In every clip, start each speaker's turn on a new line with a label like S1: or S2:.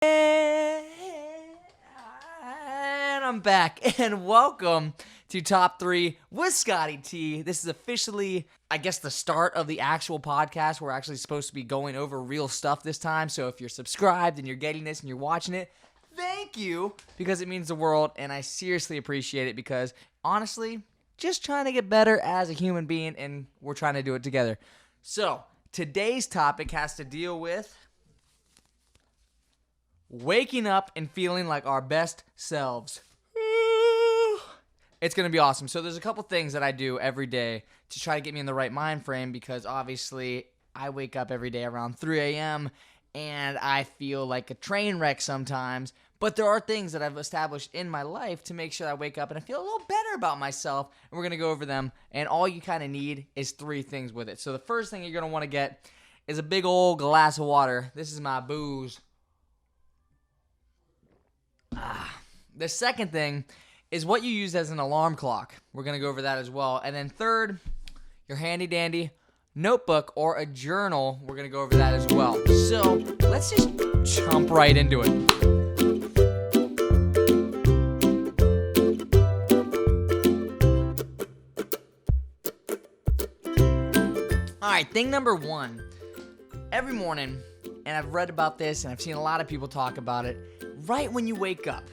S1: And I'm back, and welcome to Top 3 with Scotty T. This is officially, I guess, the start of the actual podcast. We're actually supposed to be going over real stuff this time, so if you're subscribed and you're getting this and you're watching it, thank you, because it means the world, and I seriously appreciate it because, honestly, just trying to get better as a human being, and we're trying to do it together. So, today's topic has to deal with waking up and feeling like our best selves. It's going to be awesome. So there's a couple things that I do every day to try to get me in the right mind frame because obviously I wake up every day around 3 a.m. and I feel like a train wreck sometimes. But there are things that I've established in my life to make sure I wake up and I feel a little better about myself. And we're going to go over them. And all you kind of need is 3 things with it. So the first thing you're going to want to get is a big old glass of water. This is my booze. The second thing is what you use as an alarm clock. We're going to go over that as well. And then third, your handy-dandy notebook or a journal. We're going to go over that as well. So let's just jump right into it. All right, thing number 1. Every morning, and I've read about this and I've seen a lot of people talk about it, right when you wake up,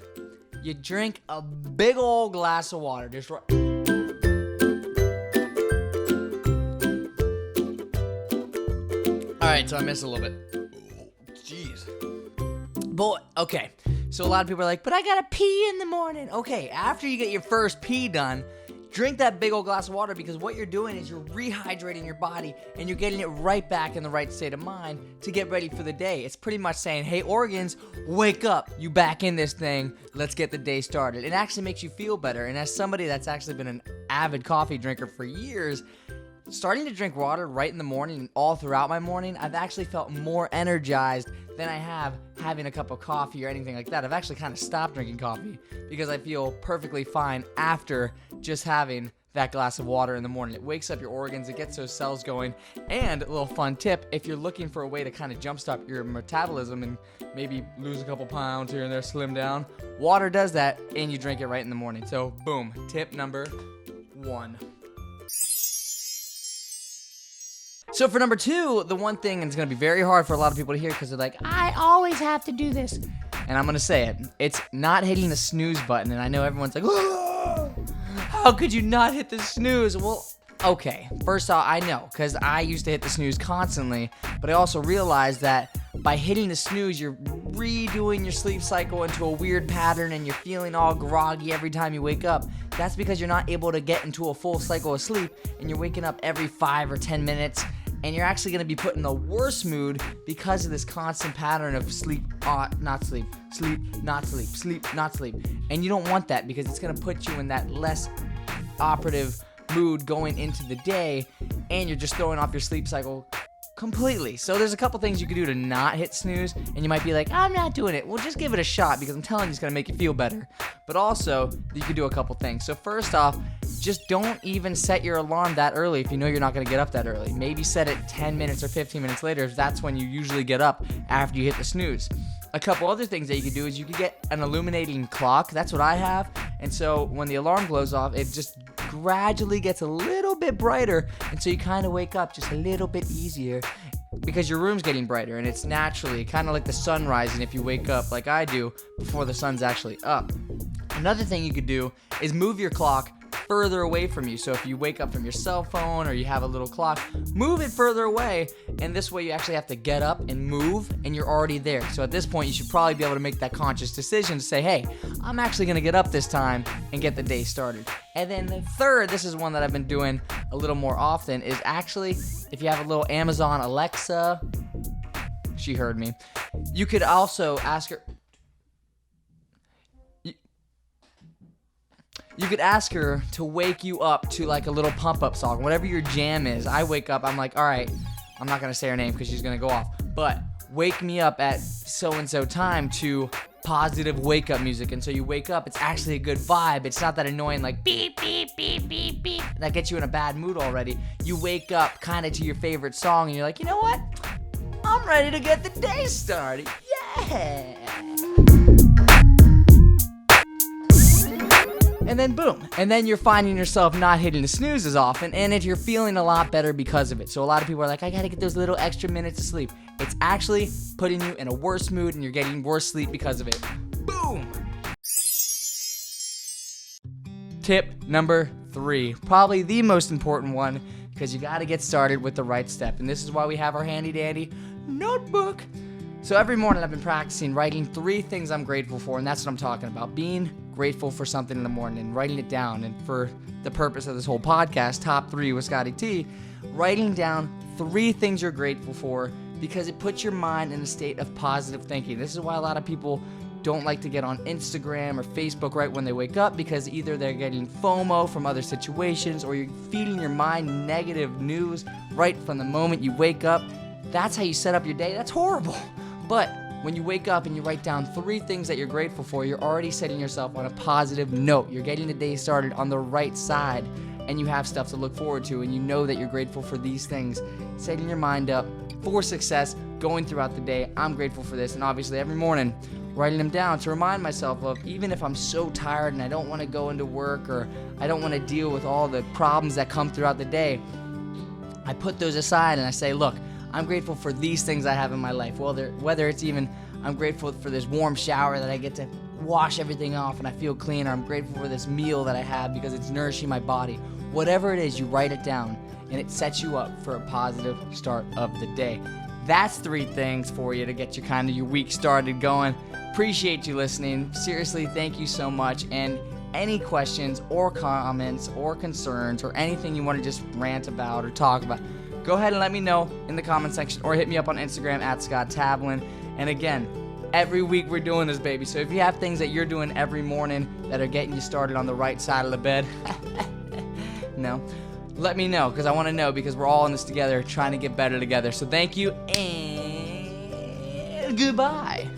S1: you drink a big old glass of water. Just right. All right, so I missed a little bit. Jeez. But, okay, so a lot of people are like, but I gotta pee in the morning. Okay, after you get your first pee done, drink that big old glass of water because what you're doing is you're rehydrating your body and you're getting it right back in the right state of mind to get ready for the day. It's pretty much saying, hey, organs, wake up. You back in this thing. Let's get the day started. It actually makes you feel better. And as somebody that's actually been an avid coffee drinker for years, starting to drink water right in the morning and all throughout my morning, I've actually felt more energized than I have having a cup of coffee or anything like that. I've actually kind of stopped drinking coffee because I feel perfectly fine after just having that glass of water in the morning. It wakes up your organs, it gets those cells going, and a little fun tip, if you're looking for a way to kind of jumpstart your metabolism and maybe lose a couple pounds here and there, slim down, water does that, and you drink it right in the morning. So, boom, tip number 1. So for number 2, the one thing, and it's going to be very hard for a lot of people to hear because they're like, I always have to do this. And I'm going to say it. It's not hitting the snooze button. And I know everyone's like, oh, how could you not hit the snooze? Well, okay. First off, I know because I used to hit the snooze constantly. But I also realized that by hitting the snooze, you're redoing your sleep cycle into a weird pattern and you're feeling all groggy every time you wake up. That's because you're not able to get into a full cycle of sleep and you're waking up every 5 or 10 minutes. And you're actually going to be put in the worst mood because of this constant pattern of sleep, not sleep, sleep, not sleep, sleep, not sleep. And you don't want that because it's going to put you in that less operative mood going into the day, and you're just throwing off your sleep cycle completely. So there's a couple things you could do to not hit snooze, and you might be like, I'm not doing it. Well, just give it a shot because I'm telling you it's going to make you feel better. But also, you could do a couple things. So first off, just don't even set your alarm that early if you know you're not going to get up that early. Maybe set it 10 minutes or 15 minutes later if that's when you usually get up after you hit the snooze. A couple other things that you could do is you could get an illuminating clock. That's what I have. And so when the alarm goes off, it just gradually gets a little bit brighter. And so you kind of wake up just a little bit easier because your room's getting brighter. And it's naturally kind of like the sun rising if you wake up like I do before the sun's actually up. Another thing you could do is move your clock further away from you. So if you wake up from your cell phone or you have a little clock, move it further away, and this way you actually have to get up and move and you're already there. So at this point you should probably be able to make that conscious decision to say, hey, I'm actually going to get up this time and get the day started. And then the third, this is one that I've been doing a little more often, is actually if you have a little Amazon Alexa, she heard me, you could also ask her, you could ask her to wake you up to like a little pump-up song, whatever your jam is. I wake up, I'm like, all right, I'm not going to say her name because she's going to go off, but wake me up at so-and-so time to positive wake-up music. And so you wake up, it's actually a good vibe. It's not that annoying like beep, beep, beep, beep, beep. That gets you in a bad mood already. You wake up kind of to your favorite song and you're like, you know what? I'm ready to get the day started. And then boom. And then you're finding yourself not hitting the snooze as often, and you're feeling a lot better because of it. So a lot of people are like, I gotta get those little extra minutes of sleep. It's actually putting you in a worse mood, and you're getting worse sleep because of it. Boom! Tip number 3, probably the most important one, because you gotta get started with the right step. And this is why we have our handy dandy notebook. So every morning I've been practicing writing 3 things I'm grateful for, and that's what I'm talking about. Being grateful for something in the morning and writing it down. And for the purpose of this whole podcast, Top 3 with Scotty T, writing down 3 things you're grateful for, because it puts your mind in a state of positive thinking. This is why a lot of people don't like to get on Instagram or Facebook right when they wake up, because either they're getting FOMO from other situations, or you're feeding your mind negative news right from the moment you wake up. That's how you set up your day. That's horrible. But when you wake up and you write down 3 things that you're grateful for, you're already setting yourself on a positive note. You're getting the day started on the right side, and you have stuff to look forward to, and you know that you're grateful for these things. Setting your mind up for success going throughout the day. I'm grateful for this, and obviously every morning writing them down to remind myself of, even if I'm so tired and I don't want to go into work, or I don't want to deal with all the problems that come throughout the day, I put those aside and I say, look, I'm grateful for these things I have in my life. Whether it's even, I'm grateful for this warm shower that I get to wash everything off and I feel clean, or I'm grateful for this meal that I have because it's nourishing my body. Whatever it is, you write it down, and it sets you up for a positive start of the day. That's 3 things for you to get your week started going. Appreciate you listening. Seriously, thank you so much. And any questions or comments or concerns or anything you want to just rant about or talk about, go ahead and let me know in the comment section, or hit me up on Instagram at Scott Tavlin. And again, every week we're doing this, baby. So if you have things that you're doing every morning that are getting you started on the right side of the bed, no, let me know, because I want to know, because we're all in this together, trying to get better together. So thank you, and goodbye.